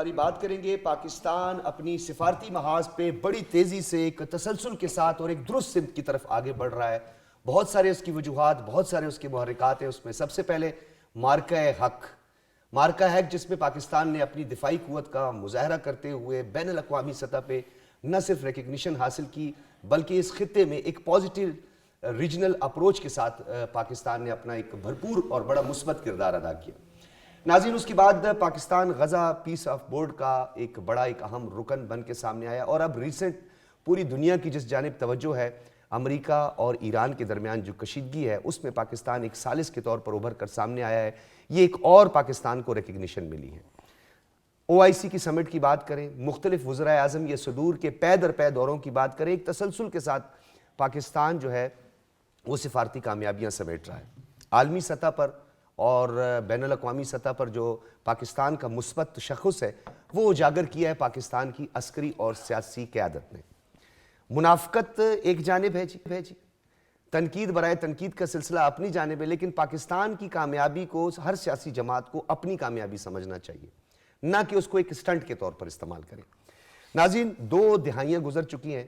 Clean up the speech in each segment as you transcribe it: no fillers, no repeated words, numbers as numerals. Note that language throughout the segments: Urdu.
ہماری بات کریں گے پاکستان اپنی سفارتی محاذ پہ بڑی تیزی سے ایک تسلسل کے ساتھ اور ایک درست سمت کی طرف آگے بڑھ رہا ہے. بہت سارے اس کی وجوہات، بہت سارے اس کے محرکات ہیں. اس میں سب سے پہلے مارکہ حق جس میں پاکستان نے اپنی دفاعی قوت کا مظاہرہ کرتے ہوئے بین الاقوامی سطح پہ نہ صرف ریکگنیشن حاصل کی بلکہ اس خطے میں ایک پازیٹیو ریجنل اپروچ کے ساتھ پاکستان نے اپنا ایک بھرپور اور بڑا مثبت کردار ادا کیا. ناظرین، اس کے بعد پاکستان غزہ پیس آف بورڈ کا ایک بڑا ایک اہم رکن بن کے سامنے آیا اور اب ریسنٹ پوری دنیا کی جس جانب توجہ ہے امریکہ اور ایران کے درمیان جو کشیدگی ہے اس میں پاکستان ایک ثالث کے طور پر ابھر کر سامنے آیا ہے. یہ ایک اور پاکستان کو ریکگنیشن ملی ہے. OIC کی سمٹ کی بات کریں، مختلف وزرائے اعظم یہ صدور کے پے در پے دوروں کی بات کریں، ایک تسلسل کے ساتھ پاکستان جو ہے وہ سفارتی کامیابیاں سمیٹ رہا ہے. عالمی سطح پر اور بین الاقوامی سطح پر جو پاکستان کا مثبت تشخص ہے وہ اجاگر کیا ہے پاکستان کی عسکری اور سیاسی قیادت نے. منافقت ایک جانب ہے جی، تنقید برائے تنقید کا سلسلہ اپنی جانب ہے، لیکن پاکستان کی کامیابی کو ہر سیاسی جماعت کو اپنی کامیابی سمجھنا چاہیے، نہ کہ اس کو ایک سٹنٹ کے طور پر استعمال کریں. ناظرین، 2 دہائیاں گزر چکی ہیں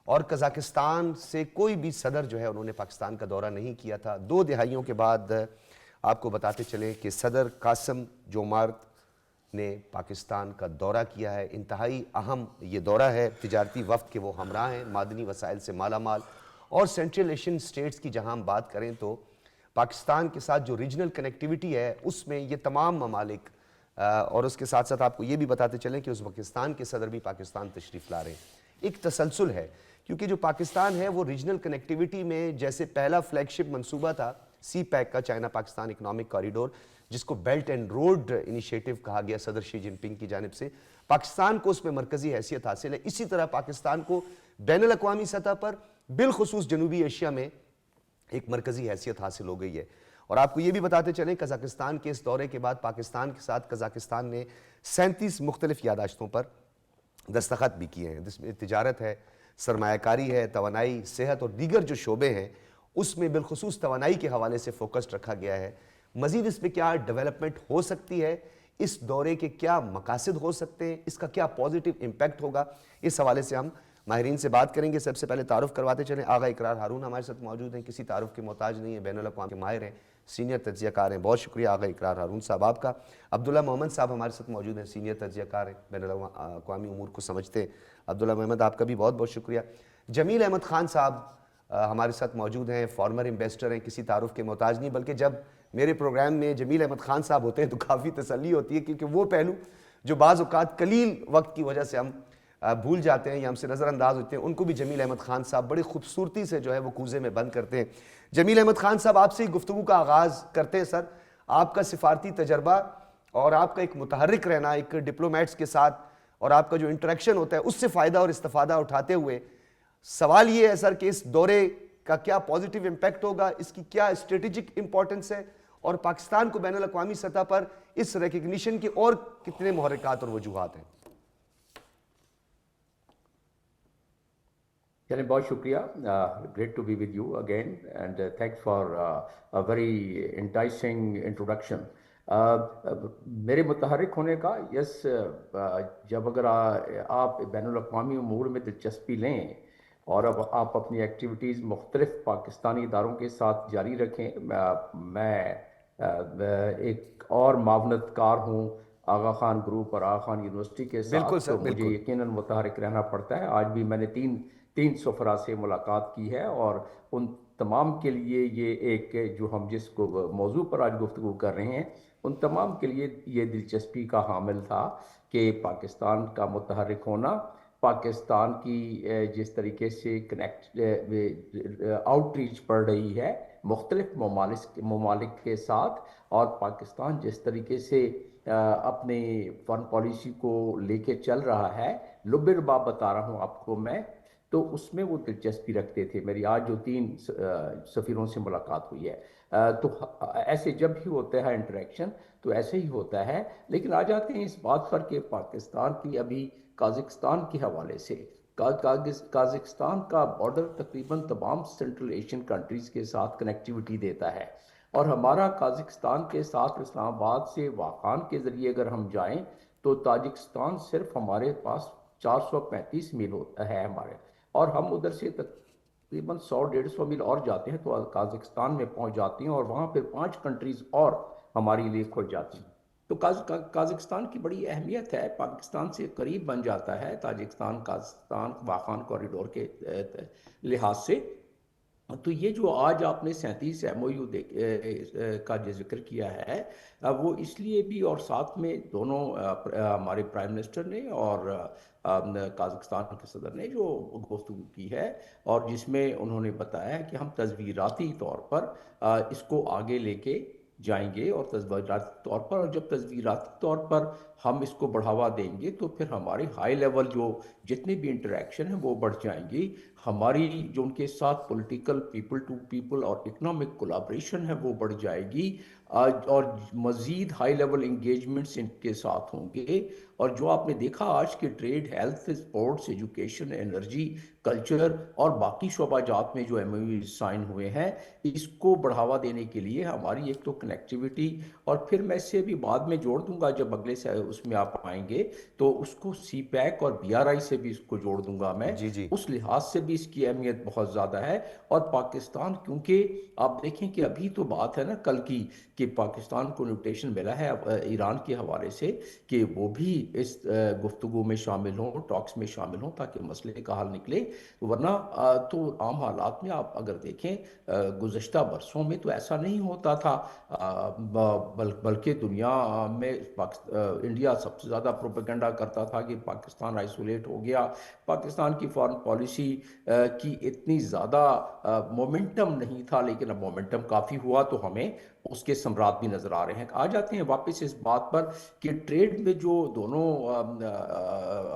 اور قزاقستان سے کوئی بھی صدر جو ہے انہوں نے پاکستان کا دورہ نہیں کیا تھا. 2 دہائیوں کے بعد آپ کو بتاتے چلیں کہ صدر قاسم جومارت نے پاکستان کا دورہ کیا ہے. انتہائی اہم یہ دورہ ہے تجارتی وفد کے وہ ہمراہ ہیں، معدنی وسائل سے مالا مال، اور سینٹرل ایشین سٹیٹس کی جہاں ہم بات کریں تو پاکستان کے ساتھ جو ریجنل کنیکٹیوٹی ہے اس میں یہ تمام ممالک اور اس کے ساتھ ساتھ آپ کو یہ بھی بتاتے چلیں کہ ازبکستان کے صدر بھی پاکستان تشریف لا رہے ہیں. ایک تسلسل ہے کیونکہ جو پاکستان ہے وہ ریجنل کنیکٹیوٹی میں جیسے پہلا فلیگ شپ منصوبہ تھا سی پیک کا، چائنا پاکستان اکنامک کوریڈور، جس کو بیلٹ اینڈ روڈ انیشیٹو کہا گیا صدر شی جن پنگ کی جانب سے، پاکستان کو اس میں مرکزی حیثیت حاصل ہے. اسی طرح پاکستان کو بین الاقوامی سطح پر بالخصوص جنوبی ایشیا میں ایک مرکزی حیثیت حاصل ہو گئی ہے. اور آپ کو یہ بھی بتاتے چلیں قزاقستان کے اس دورے کے بعد پاکستان کے ساتھ قزاقستان نے 37 مختلف یادداشتوں پر دستخط بھی کیے ہیں، جس میں تجارت ہے، سرمایہ کاری ہے، توانائی، صحت اور دیگر جو شعبے ہیں اس میں بالخصوص توانائی کے حوالے سے فوکس رکھا گیا ہے. مزید اس میں کیا ڈیولپمنٹ ہو سکتی ہے، اس دورے کے کیا مقاصد ہو سکتے ہیں، اس کا کیا پازیٹیو امپیکٹ ہوگا، اس حوالے سے ہم ماہرین سے بات کریں گے. سب سے پہلے تعارف کرواتے چلیں، آغا اقرار ہارون ہمارے ساتھ موجود ہیں، کسی تعارف کے محتاج نہیں ہیں، بین الاقوامی کے ماہر ہیں، سینئر تجزیہ کار ہیں. بہت شکریہ آغا اقرار ہارون صاحب آپ کا. عبداللہ محمد صاحب ہمارے ساتھ موجود ہیں، سینئر تجزیہ کار ہیں، بین الاقوامی امور کو سمجھتے ہیں. عبداللہ محمد آپ کا بھی بہت بہت شکریہ. جمیل احمد خان صاحب ہمارے ساتھ موجود ہیں، فارمر امبیسڈر ہیں، کسی تعارف کے محتاج نہیں، بلکہ جب میرے پروگرام میں جمیل احمد خان صاحب ہوتے ہیں تو کافی تسلی ہوتی ہے، کیونکہ وہ پہلو جو بعض اوقات قلیل وقت کی وجہ سے ہم بھول جاتے ہیں یا ہم سے نظر انداز ہوتے ہیں، ان کو بھی جمیل احمد خان صاحب بڑی خوبصورتی سے جو ہے وہ کوزے میں بند کرتے ہیں. جمیل احمد خان صاحب آپ سے گفتگو کا آغاز کرتے ہیں. سر، آپ کا سفارتی تجربہ اور آپ کا ایک متحرک رہنا ایک ڈپلومیٹس کے ساتھ اور آپ کا جو انٹریکشن ہوتا ہے اس سے فائدہ اور استفادہ اٹھاتے ہوئے سوال یہ ہے سر کہ اس دورے کا کیا پازیٹیو امپیکٹ ہوگا، اس کی کیا اسٹریٹجک امپورٹنس ہے، اور پاکستان کو بین الاقوامی سطح پر اس ریکگنیشن کے اور کتنے محرکات اور وجوہات ہیں؟ چلیں، بہت شکریہ. Great to be with you again and thanks for a very enticing introduction. میرے متحرک ہونے کا یس، جب اگر آپ بین الاقوامی امور میں دلچسپی لیں اور اب آپ اپنی ایکٹیویٹیز مختلف پاکستانی اداروں کے ساتھ جاری رکھیں، میں ایک اور معاونت کار ہوں آغا خان گروپ اور آغا خان یونیورسٹی کے بالکل ساتھ، سر، تو مجھے بالکل. یقیناً متحرک رہنا پڑتا ہے. آج بھی میں نے تین سفراء سے ملاقات کی ہے اور ان تمام کے لیے یہ ایک جو ہم جس کو موضوع پر آج گفتگو کر رہے ہیں ان تمام کے لیے یہ دلچسپی کا حامل تھا کہ پاکستان کا متحرک ہونا، پاکستان کی جس طریقے سے آؤٹ ریچ پڑ رہی ہے مختلف ممالک کے ساتھ، اور پاکستان جس طریقے سے اپنے فارن پالیسی کو لے کے چل رہا ہے، لب رباب بتا رہا ہوں آپ کو میں، تو اس میں وہ دلچسپی رکھتے تھے. میری آج جو 3 سفیروں سے ملاقات ہوئی ہے، تو ایسے جب بھی ہوتا ہے انٹریکشن تو ایسے ہی ہوتا ہے. لیکن آ جاتے ہیں اس بات پر کہ پاکستان کی ابھی قازقستان کے حوالے سے، قازقستان کا بارڈر تقریباً تمام سینٹرل ایشین کنٹریز کے ساتھ کنیکٹیوٹی دیتا ہے، اور ہمارا قازقستان کے ساتھ اسلام آباد سے واخان کے ذریعے اگر ہم جائیں تو تاجکستان صرف ہمارے پاس 435 میل ہے ہمارے، اور ہم ادھر سے تقریباً 100-150 میل اور جاتے ہیں تو قازقستان میں پہنچ جاتے ہیں، اور وہاں پھر 5 کنٹریز اور ہماری لیے کھل جاتی ہیں۔ تو قازقستان کی بڑی اہمیت ہے، پاکستان سے قریب بن جاتا ہے تاجکستان قازقستان واخان کوریڈور کے لحاظ سے۔ تو یہ جو آج آپ نے 37 ایم او یو کا جو ذکر کیا ہے، وہ اس لیے بھی، اور ساتھ میں دونوں ہمارے پرائم منسٹر نے اور قازقستان کے صدر نے جو گفتگو کی ہے، اور جس میں انہوں نے بتایا کہ ہم تصویراتی طور پر اس کو آگے لے کے جائیں گے، اور تصویراتی طور پر، اور جب تصویراتی طور پر ہم اس کو بڑھاوا دیں گے تو پھر ہمارے ہائی لیول جو جتنے بھی انٹریکشن ہیں وہ بڑھ جائیں گی، ہماری جو ان کے ساتھ پولیٹیکل پیپل ٹو پیپل اور اکنامک کولابریشن ہے وہ بڑھ جائے گی، اور مزید ہائی لیول انگیجمنٹس ان کے ساتھ ہوں گے۔ اور جو آپ نے دیکھا آج کے trade, health, sports, education, energy, culture اور باقی شعبہ جات میں جو ایم او یو سائن ہوئے ہیں، اس کو بڑھاوا دینے کے لیے ہماری ایک تو کنیکٹیوٹی، اور پھر میں اس سے بھی بعد میں جوڑ دوں گا جب اگلے سے اس میں آپ آئیں گے تو اس کو سی پیک اور بی آر آئی سے بھی اس کو جوڑ دوں گا میں، جی اس لحاظ سے بھی اس کی اہمیت بہت زیادہ ہے۔ اور پاکستان، کیونکہ آپ دیکھیں کہ ابھی تو بات ہے نا کل کی کہ پاکستان کو انویٹیشن ملا ہے ایران کے حوالے سے کہ وہ بھی اس گفتگو میں شامل ہوں، ٹاکس میں شامل ہوں، تاکہ مسئلے کا حل نکلے، ورنہ تو عام حالات میں آپ اگر دیکھیں گزشتہ برسوں میں تو ایسا نہیں ہوتا تھا، بلکہ دنیا میں انڈیا سب سے زیادہ پروپیگنڈا کرتا تھا کہ پاکستان آئسولیٹ ہو گیا، پاکستان کی فارن پالیسی کی اتنی زیادہ مومنٹم نہیں تھا، لیکن اب مومنٹم کافی ہوا تو ہمیں اس کے ثمرات بھی نظر آ رہے ہیں۔ آ جاتے ہیں واپس اس بات پر کہ ٹریڈ میں جو دونوں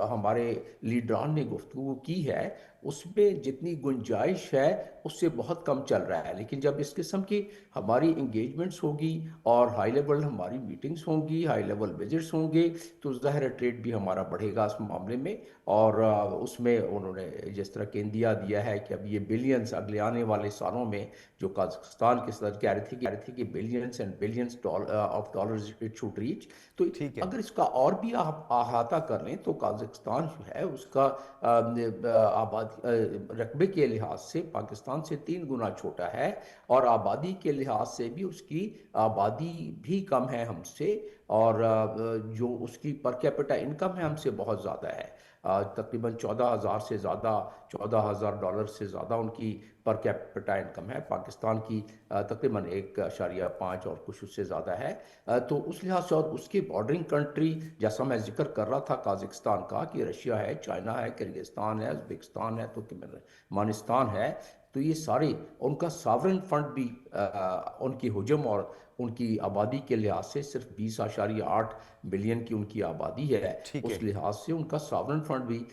ہمارے لیڈران نے گفتگو کی ہے، اس میں جتنی گنجائش ہے اس سے بہت کم چل رہا ہے، لیکن جب اس قسم کی ہماری انگیجمنٹس ہوگی اور ہائی لیول ہماری میٹنگز ہوں گی، ہائی لیول وزٹس ہوں گے، تو ظاہر ٹریڈ بھی ہمارا بڑھے گا اس معاملے میں۔ اور اس میں انہوں نے جس طرح کہ اندیا دیا ہے کہ اب یہ بلینز اگلے آنے والے سالوں میں، جو قازقستان کے صدر کہہ رہے تھے کہ billions and billions of dollars it should reach, تو ٹھیک ہے۔ اگر اس کا اور بھی احاطہ کر لیں تو قازقستان جو ہے اس کا رقبے کے لحاظ سے پاکستان سے 3 گنا چھوٹا ہے، اور آبادی کے لحاظ سے بھی اس کی آبادی بھی کم ہے ہم سے، اور جو اس کی پر کیپٹا انکم ہے ہم سے بہت زیادہ ہے، تقریباً 14,000 سے زیادہ، $14,000 سے زیادہ ان کی پر کیپٹا انکم ہے، پاکستان کی تقریباً 1.5 اور کچھ اس سے زیادہ ہے۔ تو اس لحاظ سے، اور اس کی بارڈرنگ کنٹری جیسا میں ذکر کر رہا تھا قازقستان کا کہ رشیا ہے، چائنا ہے، کرغزستان ہے، ازبکستان ہے، ترکمانستان ہے، تو یہ سارے ان کا ساورن فنڈ بھی ان کی حجم اور ان کی آبادی کے لحاظ سے صرف 20.8 بلین کی ان کی آبادی ہے، ٹھیک ہے۔ اس لحاظ سے ان کا ساورن فنڈ بھی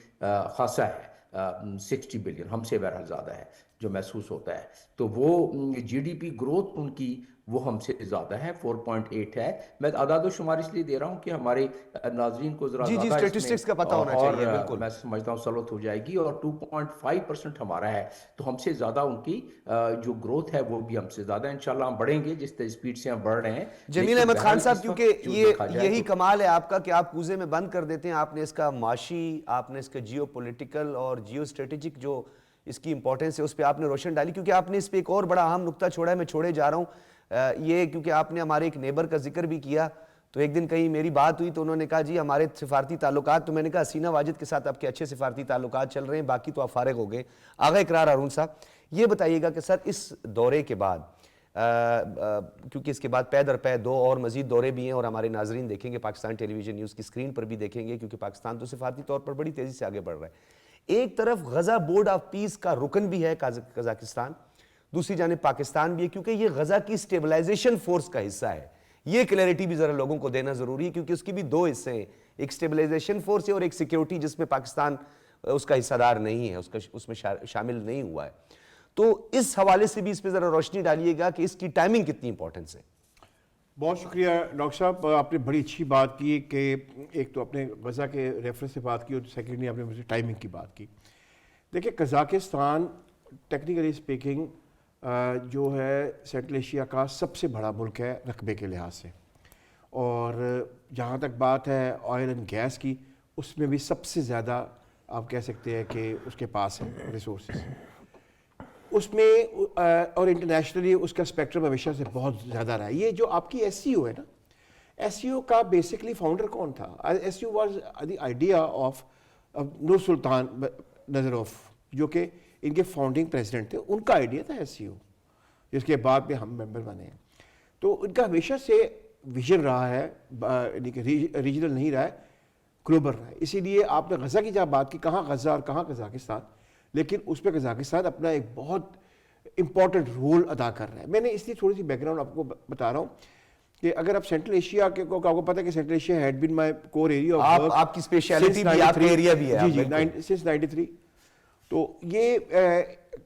خاصا ہے، 60 بلین، ہم سے بہرحال زیادہ ہے جو محسوس ہوتا ہے۔ تو وہ G D P growth in کی وہ ہم سے زیادہ ہے، 4.8 ہے۔ میں اعداد و شمار اس لیے دے رہا ہوں کہ ہمارے ناظرین کو ذرا جی جی، زیادہ اس میں اسٹیٹسٹکس کا پتہ ہونا اور چاہیے، بالکل۔ میں سمجھتا ہوں سہولت ہو جائے گی، اور 2.5% ہمارا ہے، تو ہم سے زیادہ ان کی جو گروتھ ہے وہ بھی ہم سے زیادہ ہے۔ انشاءاللہ ہم بڑھیں گے جس اسپیڈ سے ہم بڑھ رہے ہیں، جمیل لیکن احمد خان بہرحال صاحب، اس کیونکہ وقت جو دیکھا جائے یہی تو کمال ہے آپ کا کہ آپ کوزے میں بند کر دیتے ہیں، آپ نے اس کا معاشی، آپ نے اس کا جیو پولیٹیکل اور جیو اسٹریٹجک جو اس کی امپورٹنس ہے اس پہ آپ نے روشن ڈالی، کیونکہ آپ نے اس پہ ایک اور بڑا اہم نقطہ چھوڑا ہے، میں چھوڑے جا رہا ہوں یہ، کیونکہ آپ نے ہمارے ایک نیبر کا ذکر بھی کیا، تو ایک دن کہیں میری بات ہوئی تو انہوں نے کہا جی ہمارے سفارتی تعلقات، تو میں نے کہا حسینہ واجد کے ساتھ آپ کے اچھے سفارتی تعلقات چل رہے ہیں، باقی تو آپ فارغ ہو گئے۔ آغا اقرار ہارون صاحب، یہ بتائیے گا کہ سر اس دورے کے بعد، کیونکہ اس کے بعد پے در پے 2 اور مزید دورے بھی ہیں، اور ہمارے ناظرین دیکھیں گے پاکستان ٹیلی ویژن نیوز کی سکرین پر بھی دیکھیں گے، کیونکہ پاکستان تو سفارتی طور پر بڑی تیزی سے آگے بڑھ رہا ہے۔ ایک طرف غزہ بورڈ آف پیس کا رکن بھی ہے قزاقستان، دوسری جانب پاکستان بھی ہے، کیونکہ یہ غزہ کی سٹیبلائزیشن فورس کا حصہ ہے۔ یہ کلیئرٹی بھی ذرا لوگوں کو دینا ضروری ہے، کیونکہ اس کی بھی 2 حصے ہیں، ایک سٹیبلائزیشن فورس ہے اور ایک سیکیورٹی، جس میں پاکستان اس کا حصہ دار نہیں ہے، اس میں شامل نہیں ہوا ہے۔ تو اس حوالے سے بھی اس پہ ذرا روشنی ڈالیے گا کہ اس کی ٹائمنگ کتنی امپورٹنس ہے۔ بہت شکریہ ڈاکٹر صاحب، آپ نے بڑی اچھی بات کی کہ ایک تو اپنے غزہ کے ریفرنس سے بات کی، اور سیکنڈلی آپ نے مجھے ٹائمنگ کی بات کی۔ دیکھیں قزاقستان ٹیکنیکلی اسپیکنگ جو ہے سینٹرل ایشیا کا سب سے بڑا ملک ہے رقبے کے لحاظ سے، اور جہاں تک بات ہے آئل اینڈ گیس کی، اس میں بھی سب سے زیادہ آپ کہہ سکتے ہیں کہ اس کے پاس ہے ریسورسز اس میں، اور انٹرنیشنلی اس کا اسپیکٹرم ہمیشہ سے بہت زیادہ رہا ہے. یہ جو آپ کی ایس سی او ہے نا، ایس سی او کا بیسکلی فاؤنڈر کون تھا؟ S C O was the idea of Nursultan نظروف، جو کہ ان کے فاؤنڈنگ پریزیڈنٹ تھے. ان کا آئیڈیا تھا ایس سی او، جس کے بعد میں ہم ممبر بنے ہیں. تو ان کا ہمیشہ سے ویژن رہا ہے، یعنی کہ ریجنل نہیں رہا ہے، گلوبل رہا ہے. اسی لیے آپ نے غزہ کی جب بات کی، کہاں غزہ اور کہاں قزاقستان، لیکن اس پہ قزاقستان اپنا ایک بہت امپورٹنٹ رول ادا کر رہا ہے. میں نے اس لیے تھوڑی سی بیک گراؤنڈ آپ کو بتا رہا ہوں کہ اگر آپ سینٹرل ایشیا کے کو آپ کو پتہ ہے کہ central Asia had been my core area of work, آپ کی اسپیشلٹی بھی آپ کا ایریا بھی ہے. جی جی، سنس 93. تو یہ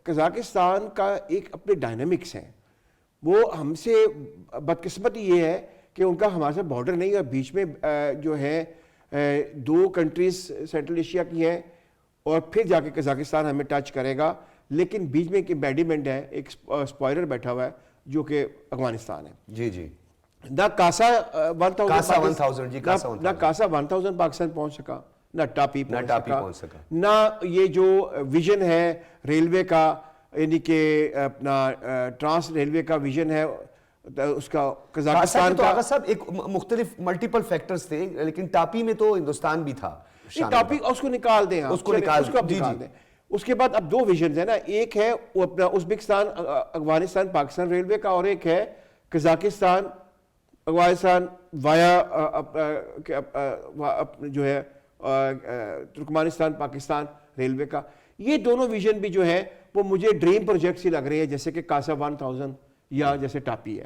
قزاقستان کا ایک اپنے ڈائنامکس ہیں. وہ ہم سے بدقسمتی یہ ہے کہ ان کا ہمارے ساتھ بارڈر نہیں ہے، بیچ میں جو ہے دو کنٹریز سینٹرل ایشیا کی ہیں، اور پھر جا کے قزاقستان ہمیں ٹچ کرے گا. لیکن بیچ میں ایک امپیڈیمنٹ ہے، ایک اسپوائلر بیٹھا ہوا ہے جو کہ افغانستان ہے. جی جی، نہ کاسا 1000 نہ کاسا 1000 پاکستان پہنچ سکا، نہ ٹاپی پہنچ سکا، نہ یہ جو ویژن ہے ریلوے کا، یعنی کہ اپنا ٹرانس ریلوے کا ویژن ہے اس کا قزاقستان کا. آغا صاحب ایک مختلف ملٹیپل فیکٹرز تھے، لیکن ٹاپی میں تو ہندوستان بھی تھا. ٹاپی اس کو نکال دیں، اس کو نکال دیں. اس کے بعد اب دو ویژنز ہیں نا، ایک ہے وہ اپنا ازبکستان افغانستان پاکستان ریلوے کا، اور ایک ہے قزاقستان افغانستان وایا جو ہے ترکمانستان پاکستان ریلوے کا. یہ دونوں ویژن بھی جو ہے وہ مجھے ڈریم پروجیکٹ سے لگ رہے ہیں، جیسے کہ کاسا 1000 یا جیسے ٹاپی ہے.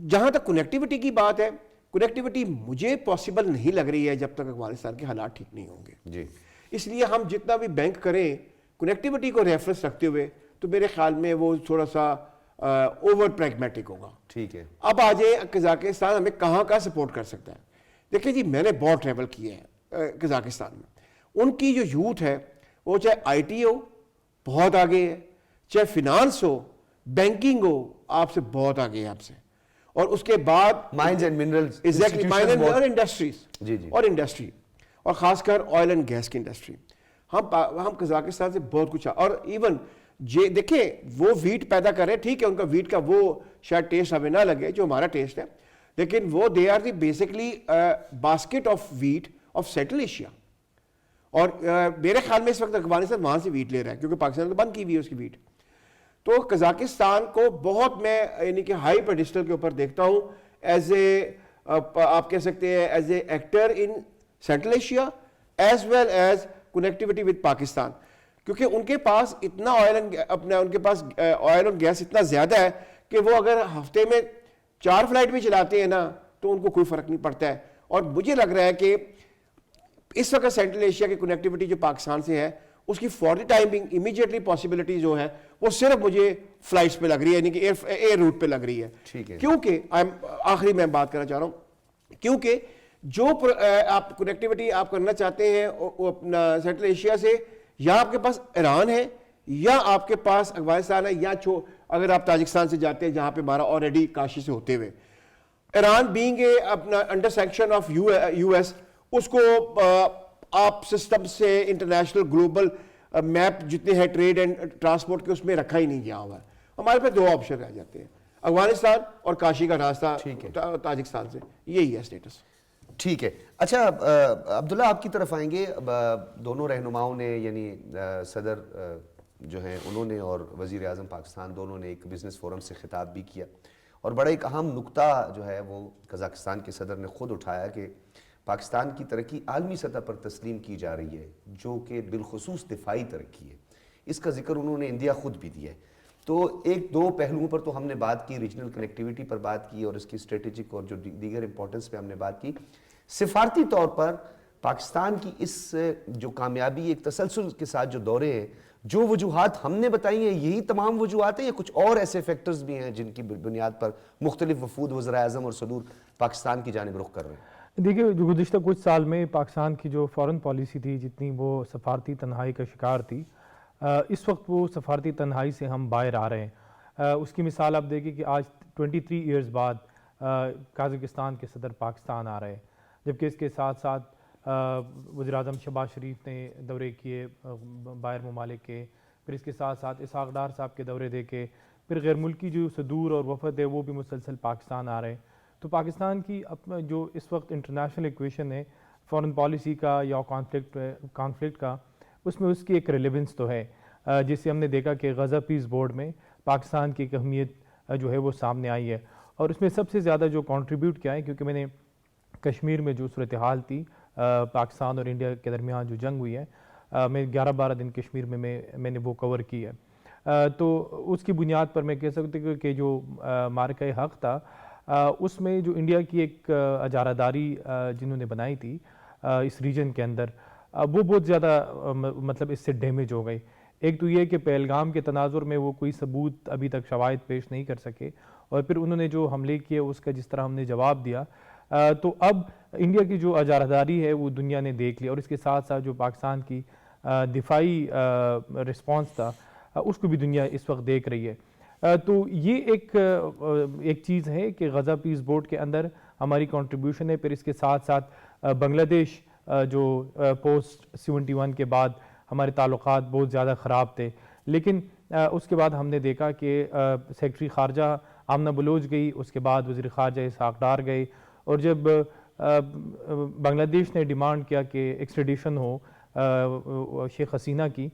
جہاں تک کنیکٹیوٹی کی بات ہے، کنیکٹیوٹی مجھے پاسبل نہیں لگ رہی ہے جب تک افغانستان کے حالات ٹھیک نہیں ہوں گے. جی، اس لیے ہم جتنا بھی بینک کریں کنیکٹیوٹی کو ریفرنس رکھتے ہوئے، تو میرے خیال میں وہ تھوڑا سا اوور پریگمیٹک ہوگا. ٹھیک ہے. اب آ جائے قزاقستان ہمیں کہاں کا سپورٹ کر سکتا ہے. دیکھیں جی، میں نے بہت ٹریول کیا ہے قزاقستان میں. ان کی جو یوتھ ہے وہ چاہے آئی ٹی ہو بہت آگے ہے، چاہے فنانس ہو، بینکنگ ہو، آپ سے بہت آگے ہے آپ سے. اور اس کے بعد mines and minerals, exactly mines and industries, جی جی، اور انڈسٹری، اور خاص کر آئل اینڈ گیس کی انڈسٹری. ہم قزاقستان سے بہت کچھ، اور ایون دیکھیں وہ ویٹ پیدا کر رہے ہیں. ٹھیک ہے، ان کا ویٹ کا وہ شاید ٹیسٹ ہمیں نہ لگے جو ہمارا ٹیسٹ ہے، لیکن وہ they are the basically basket of wheat of Central Asia. اور میرے خیال میں اس وقت افغانستان وہاں سے ویٹ لے رہا ہے، کیونکہ پاکستان نے بند کی ہوئی ہے اس کی ویٹ. تو قزاقستان کو بہت میں یعنی کہ ہائی پیڈسٹل کے اوپر دیکھتا ہوں، ایز اے آپ کہہ سکتے ہیں as a actor in Central Asia as well as connectivity with Pakistan. کیونکہ ان کے پاس اتنا ان کے پاس آئل اور گیس اتنا زیادہ ہے کہ وہ اگر ہفتے میں 4 فلائٹ بھی چلاتے ہیں نا تو ان کو کوئی فرق نہیں پڑتا ہے. اور مجھے لگ رہا ہے کہ اس وقت سینٹرل ایشیا کی کنیکٹیوٹی جو پاکستان سے ہے، اس کی for the timing immediately possibility جو ہے وہ صرف مجھے فلائٹس پہ لگ رہی ہے، یعنی کہ ایئر روٹ پہ لگ رہی ہے. کیونکہ آخری میں بات کرنا چاہ رہا ہوں، کیونکہ جو آپ کنیکٹیوٹی آپ کرنا چاہتے ہیں وہ اپنا سینٹرل ایشیا سے، یا آپ کے پاس ایران ہے یا آپ کے پاس افغانستان ہے، یا اگر آپ تاجکستان سے جاتے ہیں جہاں پہ ہمارا آلریڈی کاشی سے ہوتے ہوئے، ایران بینگ اے اپنا under sanction of U S, اس کو آپ سسٹم سے انٹرنیشنل گلوبل میپ جتنے ہیں ٹریڈ اینڈ ٹرانسپورٹ کے، اس میں رکھا ہی نہیں گیا ہوا ہے. ہمارے پاس 2 آپشن رہ جاتے ہیں، افغانستان اور کاشی کا راستہ تاجکستان سے. یہی ہے اسٹیٹس. ٹھیک ہے. اچھا عبداللہ، آپ کی طرف آئیں گے. دونوں رہنماؤں نے، یعنی صدر جو ہیں انہوں نے اور وزیر اعظم پاکستان دونوں نے ایک بزنس فورم سے خطاب بھی کیا، اور بڑا ایک اہم نقطہ جو ہے وہ قزاقستان کے صدر نے خود اٹھایا کہ پاکستان کی ترقی عالمی سطح پر تسلیم کی جا رہی ہے، جو کہ بالخصوص دفاعی ترقی ہے. اس کا ذکر انہوں نے انڈیا خود بھی دیا ہے. تو 1-2 پہلوؤں پر تو ہم نے بات کی، ریجنل کنیکٹیوٹی پر بات کی اور اس کی اسٹریٹجک اور جو دیگر امپورٹنس پہ ہم نے بات کی. سفارتی طور پر پاکستان کی اس جو کامیابی ایک تسلسل کے ساتھ جو دورے ہیں، جو وجوہات ہم نے بتائی ہیں، یہی تمام وجوہات ہیں یا کچھ اور ایسے فیکٹرز بھی ہیں جن کی بنیاد پر مختلف وفود وزراء اعظم اور صدور پاکستان کی جانب رخ کر رہے ہیں؟ دیکھیں، گزشتہ کچھ سال میں پاکستان کی جو فورن پالیسی تھی، جتنی وہ سفارتی تنہائی کا شکار تھی، اس وقت وہ سفارتی تنہائی سے ہم باہر آ رہے ہیں. اس کی مثال آپ دیکھیں کہ آج 23 ایئرز بعد کازکستان کے صدر پاکستان آ رہے ہیں، جبکہ اس کے ساتھ ساتھ وزیر اعظم شہباز شریف نے دورے کیے باہر ممالک کے، پھر اس کے ساتھ ساتھ اسحاق ڈار صاحب کے دورے دے کے، پھر غیر ملکی جو صدور اور وفد ہے وہ بھی مسلسل پاکستان آ رہے ہیں. تو پاکستان کی جو اس وقت انٹرنیشنل ایکویشن ہے فارن پالیسی کا یا کانفلکٹ کا، اس میں اس کی ایک ریلیونس تو ہے، جسے ہم نے دیکھا کہ غزہ پیس بورڈ میں پاکستان کی ایک اہمیت جو ہے وہ سامنے آئی ہے. اور اس میں سب سے زیادہ جو کنٹریبیوٹ کیا ہے، کیونکہ میں نے کشمیر میں جو صورتحال تھی پاکستان اور انڈیا کے درمیان جو جنگ ہوئی ہے، میں 11-12 دن کشمیر میں میں نے وہ کور کی ہے. تو اس کی بنیاد پر میں کہہ سکتا ہوں کہ جو معرکہ حق تھا اس میں جو انڈیا کی ایک اجارہ داری جنہوں نے بنائی تھی اس ریجن کے اندر، وہ بہت زیادہ مطلب اس سے ڈیمیج ہو گئی. ایک تو یہ کہ پہلگام کے تناظر میں وہ کوئی ثبوت ابھی تک شواہد پیش نہیں کر سکے، اور پھر انہوں نے جو حملے کیے اس کا جس طرح ہم نے جواب دیا، تو اب انڈیا کی جو اجارہ داری ہے وہ دنیا نے دیکھ لی، اور اس کے ساتھ ساتھ جو پاکستان کی دفاعی رسپانس تھا اس کو بھی دنیا اس وقت دیکھ رہی ہے. تو یہ ایک چیز ہے کہ غزہ پیس بورڈ کے اندر ہماری کنٹریبیوشن ہے. پھر اس کے ساتھ ساتھ بنگلہ دیش جو پوسٹ 71 کے بعد ہمارے تعلقات بہت زیادہ خراب تھے، لیکن اس کے بعد ہم نے دیکھا کہ سیکرٹری خارجہ آمنہ بلوچ گئی، اس کے بعد وزیر خارجہ اسحاق ڈار گئے، اور جب بنگلہ دیش نے ڈیمانڈ کیا کہ ایکسٹریڈیشن ہو شیخ حسینہ کی،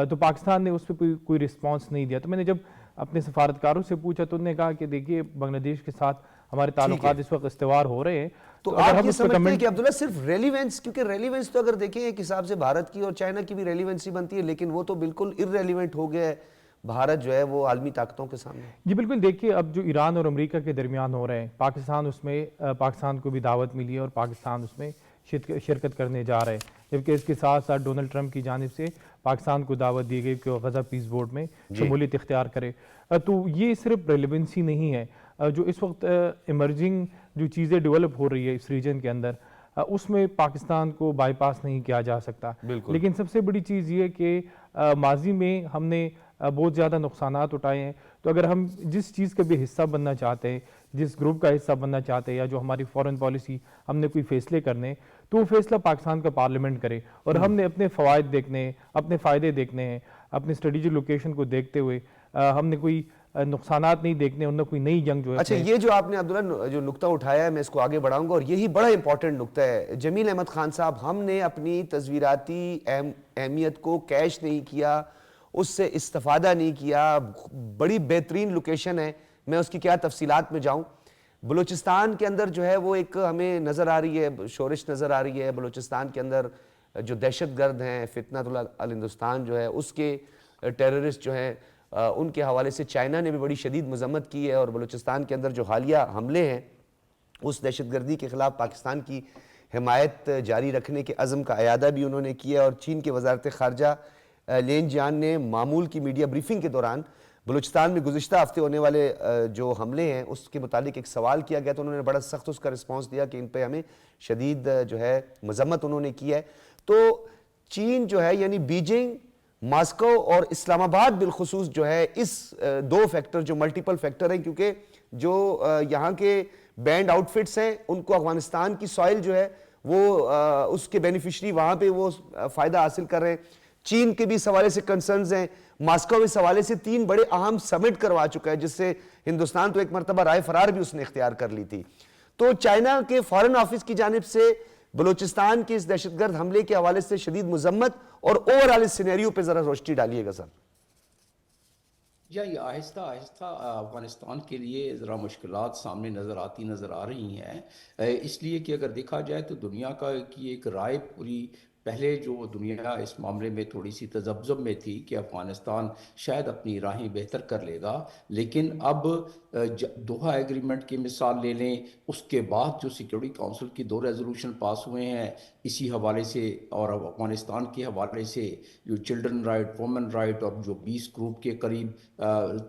تو پاکستان نے اس پہ کوئی رسپانس نہیں دیا. تو میں نے جب اپنے سفارتکاروں سے پوچھا تو انہوں نے کہا کہ دیکھیے بنگلہ دیش کے ساتھ ہمارے تعلقات اس وقت استوار ہو رہے ہیں. تو آپ یہ سمجھتے ہیں کہ عبداللہ صرف ریلیونس، کیونکہ ریلیونس تو اگر دیکھیں ایک حساب سے بھارت کی اور چائنا کی بھی ریلیونس ہی بنتی ہے، لیکن وہ تو بالکل ارریلیونٹ ہو گیا ہے بھارت جو ہے وہ عالمی طاقتوں کے سامنے. جی بالکل، دیکھیے اب جو ایران اور امریکہ کے درمیان ہو رہے ہیں، پاکستان کو بھی دعوت ملی ہے اور پاکستان اس میں شرکت کرنے جا رہے ہیں، جبکہ اس کے ساتھ ساتھ ڈونلڈ ٹرمپ کی جانب سے پاکستان کو دعوت دی گئی کہ وہ غزہ پیس بورڈ میں شمولیت اختیار کرے. تو یہ صرف ریلیونسی نہیں ہے، جو اس وقت ایمرجنگ جو چیزیں ڈیولپ ہو رہی ہے اس ریجن کے اندر، اس میں پاکستان کو بائی پاس نہیں کیا جا سکتا. لیکن سب سے بڑی چیز یہ کہ ماضی میں ہم نے بہت زیادہ نقصانات اٹھائے ہیں، تو اگر ہم جس چیز کا بھی حصہ بننا چاہتے ہیں، جس گروپ کا حصہ بننا چاہتے ہیں، یا جو ہماری فورن پالیسی ہم نے کوئی فیصلے کرنے، تو وہ فیصلہ پاکستان کا پارلیمنٹ کرے، اور ہم نے اپنے فوائد دیکھنے ہیں، اپنے فائدے دیکھنے ہیں، اپنے اسٹریٹجک لوکیشن کو دیکھتے ہوئے ہم نے کوئی نقصانات نہیں دیکھنے، ان میں کوئی نئی جنگ جو ہے. اچھا، یہ جو آپ نے عبداللہ جو نقطہ اٹھایا ہے میں اس کو آگے بڑھاؤں گا، اور یہی بڑا امپورٹنٹ نقطہ ہے. جمیل احمد خان صاحب، ہم نے اپنی تصویراتی اہمیت کو کیش نہیں کیا، اس سے استفادہ نہیں کیا. بڑی بہترین لوکیشن ہے، میں اس کی کیا تفصیلات میں جاؤں. بلوچستان کے اندر جو ہے وہ ایک ہمیں نظر آ رہی ہے شورش نظر آ رہی ہے. بلوچستان کے اندر جو دہشت گرد ہیں، فتنۃ الہندوستان جو ہے اس کے ٹیررسٹ جو ہیں، ان کے حوالے سے چائنا نے بھی بڑی شدید مذمت کی ہے، اور بلوچستان کے اندر جو حالیہ حملے ہیں اس دہشت گردی کے خلاف پاکستان کی حمایت جاری رکھنے کے عزم کا اعادہ بھی انہوں نے کیا. اور چین کے وزارت خارجہ لین جان نے معمول کی میڈیا بریفنگ کے دوران بلوچستان میں گزشتہ ہفتے ہونے والے جو حملے ہیں اس کے متعلق ایک سوال کیا گیا، تو انہوں نے بڑا سخت اس کا رسپانس دیا کہ ان پہ ہمیں شدید جو ہے مذمت انہوں نے کی ہے. تو چین جو ہے یعنی بیجنگ، ماسکو اور اسلام آباد بالخصوص جو ہے اس دو فیکٹر جو ملٹیپل فیکٹر ہیں، کیونکہ جو یہاں کے بینڈ آؤٹ فٹس ہیں ان کو افغانستان کی سوائل جو ہے وہ اس کے بینیفیشری وہاں پہ وہ فائدہ حاصل کر رہے ہیں. چین کے بھی اس حوالے سے کنسرنز ہیں. ماسکو اس حوالے سے 3 بڑے اہم سمٹ کروا چکا ہے، جس سے ہندوستان تو ایک مرتبہ رائے فرار بھی اس نے اختیار کر لی تھی. تو چائنا کے فارن آفس کی جانب سے بلوچستان کے اس دہشت گرد حملے کے حوالے سے شدید مذمت، اور اوورآل اس سینیریو پہ ذرا روشنی ڈالیے گا سر. یہ آہستہ آہستہ افغانستان کے لیے ذرا مشکلات سامنے نظر آ رہی ہیں، اس لیے کہ اگر دیکھا جائے تو دنیا کی ایک رائے پوری پہلے جو دنیا اس معاملے میں تھوڑی سی تذبذب میں تھی کہ افغانستان شاید اپنی راہیں بہتر کر لے گا، لیکن اب دوحہ ایگریمنٹ کی مثال لے لیں، اس کے بعد جو سیکیورٹی کونسل کی 2 ریزولوشن پاس ہوئے ہیں اسی حوالے سے، اور افغانستان کے حوالے سے جو چلڈرن رائٹ، وومن رائٹ، اور جو 20 گروپ کے قریب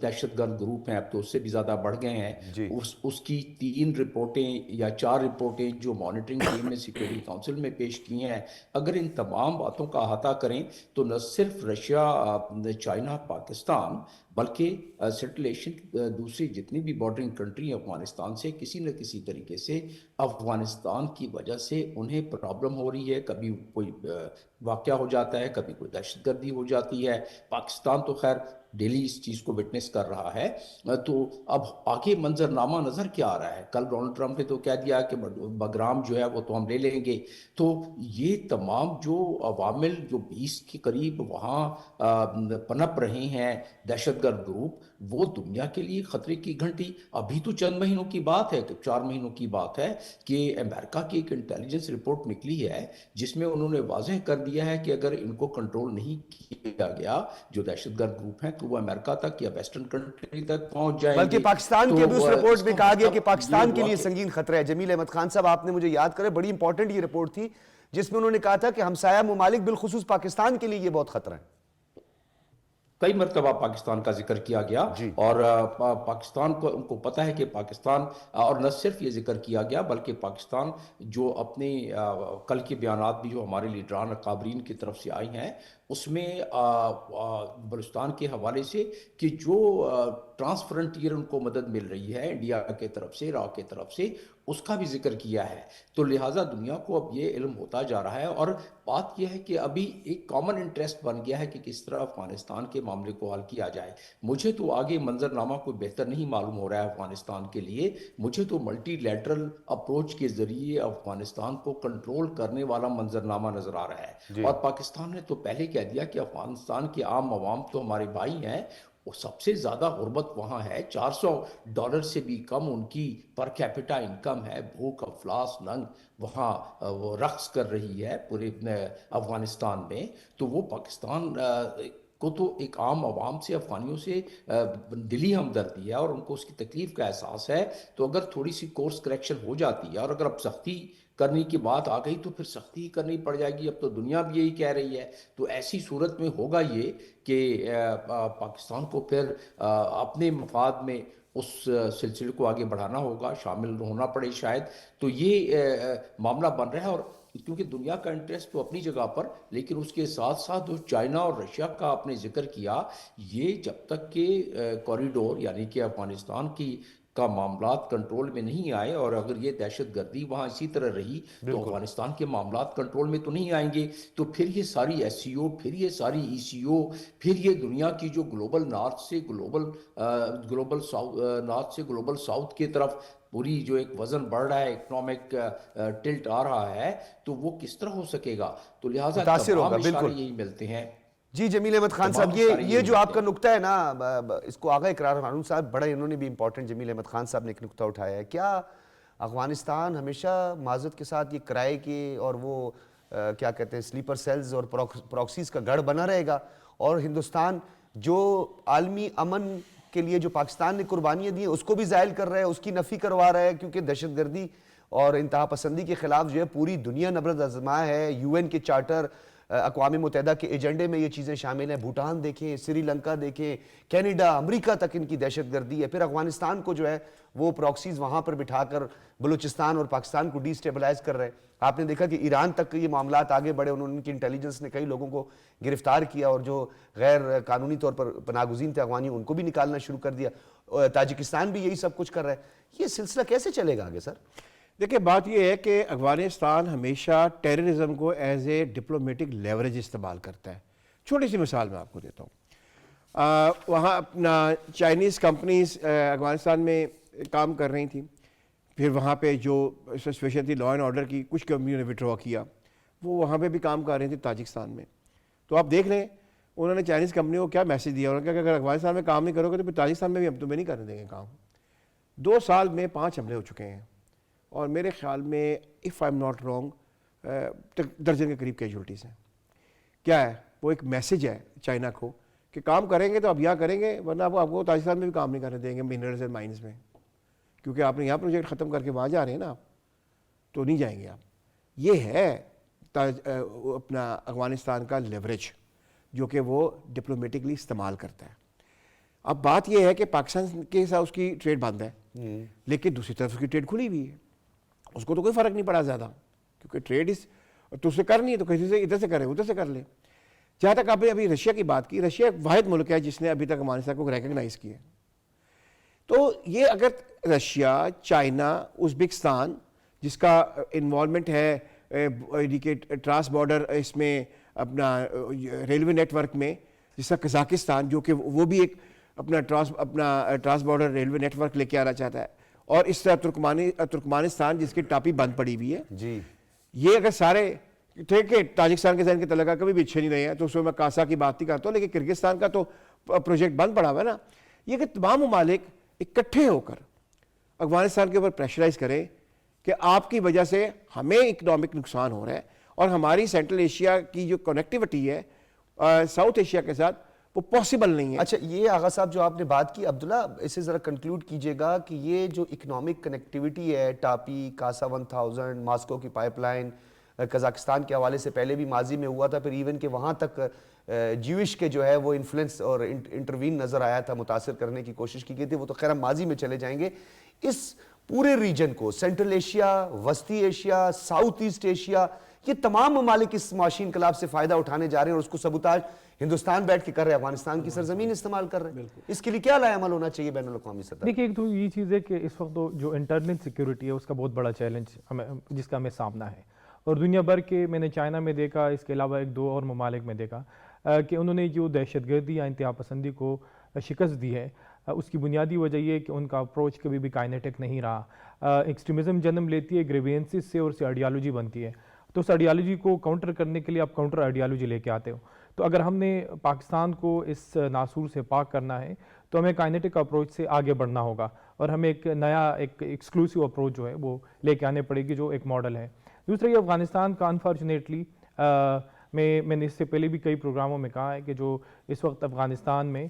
دہشت گرد گروپ ہیں، اب تو اس سے بھی زیادہ بڑھ گئے ہیں. اس کی 3 رپورٹیں یا 4 رپورٹیں جو مانیٹرنگ ٹیم نے سیکیورٹی کونسل میں پیش کی ہیں، اگر ان تمام باتوں کا احاطہ کریں تو نہ صرف رشیا، چائنا، پاکستان، بلکہ سینٹرل ایشین دوسری جتنی بھی بارڈرنگ کنٹری ہیں افغانستان سے کسی نہ کسی طریقے سے افغانستان کی وجہ سے انہیں پرابلم ہو رہی ہے. کبھی کوئی واقعہ ہو جاتا ہے, کبھی کوئی دہشت گردی ہو جاتی ہے. پاکستان تو خیر ڈیلی اس چیز کو وٹنس کر رہا ہے. تو اب آگے منظرنامہ نظر کیا آ رہا ہے؟ کل ڈونلڈ ٹرمپ نے تو کہہ دیا کہ بگرام جو ہے وہ تو ہم لے لیں گے. تو یہ تمام جو عوامل جو 20 کے قریب وہاں پنپ رہے ہیں دہشت گرد گروپ, وہ دنیا کے لیے خطرے کی گھنٹی. ابھی تو چند مہینوں کی بات ہے, 4 مہینوں کی بات ہے کہ امریکہ کی ایک انٹیلیجنس رپورٹ نکلی ہے جس میں انہوں نے واضح کر دیا ہے کہ اگر ان کو کنٹرول نہیں کیا گیا جو دہشت گرد گروپ ہیں تو وہ امریکہ تک یا ویسٹرن کنٹری تک پہنچ جائیں گے. بلکہ پاکستان کے بھی اس رپورٹ میں کہا گیا کہ پاکستان کے لیے یہ سنگین خطرہ ہے. جمیل احمد خان صاحب, آپ نے مجھے یاد کرے, بڑی امپورٹنٹ یہ رپورٹ تھی جس میں انہوں نے کہا تھا کہ ہمسایہ ممالک بالخصوص پاکستان کے لیے یہ بہت خطرہ ہے. کئی مرتبہ پاکستان کا ذکر کیا گیا اور پاکستان کو ان کو پتہ ہے کہ پاکستان, اور نہ صرف یہ ذکر کیا گیا بلکہ پاکستان جو اپنے کل کے بیانات بھی جو ہمارے لیڈران اکابرین کی طرف سے آئی ہیں اس میں بلوچستان کے حوالے سے کہ جو ٹرانس فرنٹیئر ان کو مدد مل رہی ہے انڈیا کے طرف سے, عراق کی طرف سے, اس کا بھی ذکر کیا ہے. تو لہٰذا دنیا کو اب یہ علم ہوتا جا رہا ہے اور بات یہ ہے کہ ابھی ایک کامن انٹرسٹ بن گیا ہے کہ کس طرح افغانستان کے معاملے کو حل کیا جائے. مجھے تو آگے منظرنامہ کوئی بہتر نہیں معلوم ہو رہا ہے افغانستان کے لیے. مجھے تو ملٹی لیٹرل اپروچ کے ذریعے افغانستان کو کنٹرول کرنے والا منظرنامہ نظر آ رہا ہے. اور پاکستان نے تو پہلے کہہ دیا کہ افغانستان کے عام عوام تو ہمارے بھائی ہیں, وہ سب سے زیادہ غربت وہاں ہے, $400 سے بھی کم ان کی پر کیپٹا انکم ہے. بھوک افلاس ننگ وہاں وہ رقص کر رہی ہے پورے افغانستان میں. تو وہ پاکستان کو تو ایک عام عوام سے, افغانیوں سے دلی ہمدردی ہے اور ان کو اس کی تکلیف کا احساس ہے. تو اگر تھوڑی سی کورس کریکشن ہو جاتی ہے اور اگر اب سختی کرنے کی بات آ گئی تو پھر سختی کرنی پڑ جائے گی. اب تو دنیا بھی یہی کہہ رہی ہے. تو ایسی صورت میں ہوگا یہ کہ پاکستان کو پھر اپنے مفاد میں اس سلسلے کو آگے بڑھانا ہوگا, شامل ہونا پڑے شاید. تو یہ معاملہ بن رہا ہے. اور کیونکہ دنیا کا انٹرسٹ تو اپنی جگہ پر, لیکن اس کے ساتھ ساتھ جو چائنا اور رشیا کا آپ نے ذکر کیا, یہ جب تک کہ کوریڈور یعنی کہ افغانستان کی کا معاملات کنٹرول میں نہیں آئے اور اگر یہ دہشت گردی وہاں اسی طرح رہی تو افغانستان کے معاملات کنٹرول میں تو نہیں آئیں گے. تو پھر یہ ساری ایس سی او, پھر یہ ساری ای سی او, پھر یہ دنیا کی جو گلوبل نارتھ سے گلوبل ساؤتھ کی طرف پوری جو ایک وزن بڑھ رہا ہے, اکنامک ٹلٹ آ رہا ہے, تو وہ کس طرح ہو سکے گا. تو لہٰذا تمام اشارے یہی ملتے ہیں. جی جمیل احمد خان صاحب, یہ جو آپ کا نقطہ ہے نا, اس کو آغا اقرار ہارون صاحب بڑا انہوں نے بھی امپورٹنٹ, جمیل احمد خان صاحب نے ایک نقطہ اٹھایا ہے. کیا افغانستان ہمیشہ معذرت کے ساتھ یہ کرائے کے اور وہ کیا کہتے ہیں سلیپر سیلز اور پروکسیز کا گڑھ بنا رہے گا, اور ہندوستان جو عالمی امن کے لیے جو پاکستان نے قربانیاں دی ہیں اس کو بھی زائل کر رہا ہے, اس کی نفی کروا رہا ہے, کیونکہ دہشت گردی اور انتہا پسندی کے خلاف جو ہے پوری دنیا نبرد آزما ہے. UN کے چارٹر, اقوام متحدہ کے ایجنڈے میں یہ چیزیں شامل ہیں. بھوٹان دیکھیں, سری لنکا دیکھیں, کینیڈا, امریکہ تک ان کی دہشت گردی ہے. پھر افغانستان کو جو ہے وہ پروکسیز وہاں پر بٹھا کر بلوچستان اور پاکستان کو ڈی اسٹیبلائز کر رہے ہیں. آپ نے دیکھا کہ ایران تک یہ معاملات آگے بڑھے, ان کی انٹیلیجنس نے کئی لوگوں کو گرفتار کیا اور جو غیر قانونی طور پر پناہ گزین تھے افغانی ان کو بھی نکالنا شروع کر دیا. تاجکستان بھی یہی سب کچھ کر رہا ہے. یہ سلسلہ کیسے چلے گا آگے سر؟ دیکھیں بات یہ ہے کہ افغانستان ہمیشہ ٹیررزم کو ایز اے ڈپلومیٹک لیوریج استعمال کرتا ہے. چھوٹی سی مثال میں آپ کو دیتا ہوں. وہاں اپنا چائنیز کمپنیز افغانستان میں کام کر رہی تھیں, پھر وہاں پہ جو سچویشن تھی لا اینڈ آرڈر کی, کچھ کمپنیوں نے وڈرا کیا, وہ وہاں پہ بھی کام کر رہی تھیں تاجکستان میں. تو آپ دیکھ لیں انہوں نے چائنیز کمپنیوں کو کیا میسج دیا, انہوں نے کہا کہ اگر افغانستان میں کام نہیں کرو گے تو پھر تاجکستان میں بھی ہم تمہیں نہیں کرنے دیں گے کام. 2 سال میں 5 حملے ہو چکے ہیں, اور میرے خیال میں if I am not wrong درجن کے قریب کیجولٹیز ہیں. کیا ہے وہ ایک میسج ہے چائنا کو کہ کام کریں گے تو اب یہاں کریں گے, ورنہ آپ کو تاجکستان میں بھی کام نہیں کرنے دیں گے منرلز اینڈ مائنز میں, کیونکہ آپ نے یہاں پروجیکٹ ختم کر کے وہاں جا رہے ہیں نا, آپ تو نہیں جائیں گے آپ. یہ ہے اپنا افغانستان کا لیوریج جو کہ وہ ڈپلومیٹکلی استعمال کرتا ہے. اب بات یہ ہے کہ پاکستان کے ساتھ اس کی ٹریڈ بند ہے, لیکن دوسری طرف اس کی ٹریڈ کھلی ہوئی ہے. اس کو تو کوئی فرق نہیں پڑا زیادہ, کیونکہ ٹریڈ تو اس سے کرنی ہے تو کسی سے ادھر سے کرے ادھر سے کر لے. جہاں تک آپ نے ابھی رشیا کی بات کی، رشیا ایک واحد ملک ہے جس نے ابھی تک افغانستان کو ریکگنائز کیا ہے. تو یہ اگر رشیا، چائنا، ازبکستان جس کا انوالومنٹ ہے ٹرانس بارڈر اس میں اپنا ریلوے نیٹ ورک میں، جس کا قزاقستان جو کہ وہ بھی ایک اپنا trans border railway network لے کے آنا چاہتا ہے، اور اس طرح ترکمانستان جس کی ٹاپی بند پڑی ہوئی ہے. جی یہ اگر سارے ٹھیک ہے، تاجکستان کے ذہن کے تعلقات کبھی بھی اچھے نہیں رہے ہیں، تو اس میں میں کاسا کی بات نہیں کرتا ہوں، لیکن کرگزستان کا تو پروجیکٹ بند پڑا ہوا ہے نا. یہ کہ تمام ممالک اکٹھے ہو کر افغانستان کے اوپر پریشرائز کریں کہ آپ کی وجہ سے ہمیں اکنامک نقصان ہو رہا ہے، اور ہماری سینٹرل ایشیا کی جو کنیکٹیوٹی ہے ساؤتھ ایشیا کے ساتھ وہ پاسبل نہیں ہے. اچھا، یہ آغا صاحب جو آپ نے بات کی، عبداللہ اسے ذرا کنکلوڈ کیجئے گا کہ یہ جو اکنامک کنیکٹیوٹی ہے، ٹاپی، کاسا 1000، ماسکو کی پائپ لائن، قزاقستان کے حوالے سے پہلے بھی ماضی میں ہوا تھا، پھر ایون کہ وہاں تک جیوش کے جو ہے وہ انفلوئنس اور انٹروین نظر آیا تھا، متاثر کرنے کی کوشش کی گئی تھی، وہ تو خیر ہم ماضی میں چلے جائیں گے. اس پورے ریجن کو، سینٹرل ایشیا، وسطی ایشیا، ساؤتھ ایسٹ ایشیا، یہ تمام ممالک اس معاشی انقلاب سے فائدہ اٹھانے جا رہے ہیں، اور اس کو سبوتاج ہندوستان بیٹھ کے کر رہے ہیں، افغانستان کی سرزمین استعمال کر رہے ہیں. اس کے لیے کیا لائے عمل ہونا چاہیے بین الاقوامی سطح؟ دیکھیے، ایک تو یہ چیز ہے کہ اس وقت جو انٹرنل سیکیورٹی ہے اس کا بہت بڑا چیلنج جس کا ہمیں سامنا ہے، اور دنیا بھر کے میں نے چائنا میں دیکھا، اس کے علاوہ ایک دو اور ممالک میں دیکھا کہ انہوں نے جو دہشت گردی یا انتہا پسندی کو شکست دی ہے، اس کی بنیادی وجہ یہ ہے کہ ان کا اپروچ کبھی بھی کائنیٹک نہیں رہا. ایکسٹریمزم جنم لیتی ہے گریوینسز سے، اور اس سے آئیڈیالوجی بنتی ہے، تو اس آئیڈیالوجی کو کاؤنٹر کرنے کے لیے آپ کاؤنٹر آئیڈیالوجی لے کے آتے ہو. تو اگر ہم نے پاکستان کو اس ناسور سے پاک کرنا ہے تو ہمیں کائنیٹک اپروچ سے آگے بڑھنا ہوگا، اور ہمیں ایک نیا ایک ایکسکلوسیو اپروچ جو ہے وہ لے کے آنے پڑے گی، جو ایک ماڈل ہے. دوسرا یہ افغانستان کا انفارچونیٹلی میں نے اس سے پہلے بھی کئی پروگراموں میں کہا ہے کہ جو اس وقت افغانستان میں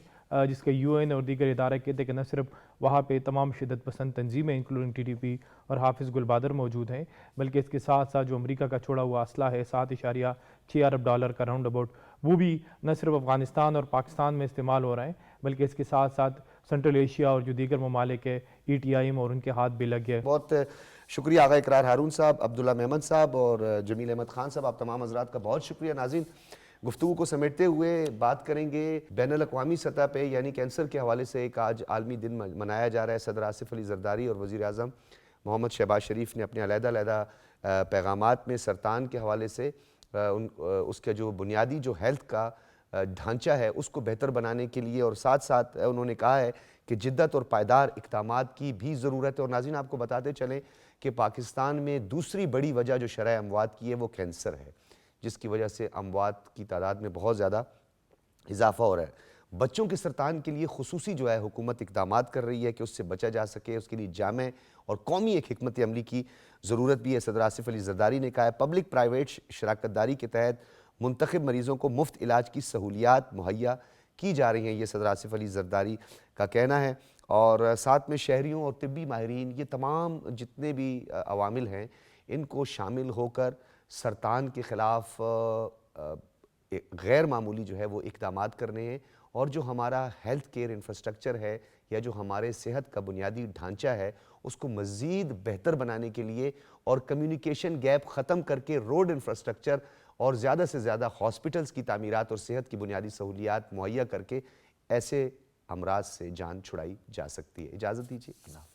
جس کے یو این اور دیگر ادارے کہتے ہیں کہ نہ صرف وہاں پہ تمام شدت پسند تنظیمیں انکلوڈنگ ٹی ٹی پی اور حافظ گل بہادر موجود ہیں، بلکہ اس کے ساتھ ساتھ جو امریکہ کا چھوڑا ہوا اسلحہ ہے $7.6 ارب کا راؤنڈ اباؤٹ، وہ بھی نہ صرف افغانستان اور پاکستان میں استعمال ہو رہا ہے، بلکہ اس کے ساتھ ساتھ سنٹرل ایشیا اور جو دیگر ممالک ہے ETIM اور ان کے ہاتھ بھی لگ گئے. بہت شکریہ آغا اقرار ہارون صاحب، عبداللہ محمد صاحب اور جمیل احمد خان صاحب، آپ تمام حضرات کا بہت شکریہ. ناظرین، گفتگو کو سمیٹتے ہوئے بات کریں گے بین الاقوامی سطح پہ، یعنی کینسر کے حوالے سے ایک آج عالمی دن منایا جا رہا ہے. صدر آصف علی زرداری اور وزیر اعظم محمد شہباز شریف نے اپنے علیحدہ پیغامات میں سرطان کے حوالے سے اس کے جو بنیادی جو ہیلتھ کا ڈھانچہ ہے اس کو بہتر بنانے کے لیے، اور ساتھ ساتھ انہوں نے کہا ہے کہ جدت اور پائیدار اقدامات کی بھی ضرورت ہے. اور ناظرین، آپ کو بتاتے چلیں کہ پاکستان میں دوسری بڑی وجہ جو شرح اموات کی ہے وہ کینسر ہے، جس کی وجہ سے اموات کی تعداد میں بہت زیادہ اضافہ ہو رہا ہے. بچوں کے سرطان کے لیے خصوصی جو ہے حکومت اقدامات کر رہی ہے کہ اس سے بچا جا سکے، اس کے لیے جامع اور قومی ایک حکمت عملی کی ضرورت بھی ہے. صدر آصف علی زرداری نے کہا ہے پبلک پرائیویٹ شراکت داری کے تحت منتخب مریضوں کو مفت علاج کی سہولیات مہیا کی جا رہی ہیں، یہ صدر آصف علی زرداری کا کہنا ہے. اور ساتھ میں شہریوں اور طبی ماہرین، یہ تمام جتنے بھی عوامل ہیں ان کو شامل ہو کر سرطان کے خلاف غیر معمولی جو ہے وہ اقدامات کرنے ہیں، اور جو ہمارا ہیلتھ کیئر انفراسٹرکچر ہے یا جو ہمارے صحت کا بنیادی ڈھانچہ ہے اس کو مزید بہتر بنانے کے لیے، اور کمیونیکیشن گیپ ختم کر کے روڈ انفراسٹرکچر اور زیادہ سے زیادہ ہاسپٹلز کی تعمیرات اور صحت کی بنیادی سہولیات مہیا کر کے ایسے امراض سے جان چھڑائی جا سکتی ہے. اجازت دیجیے، اللہ حافظ.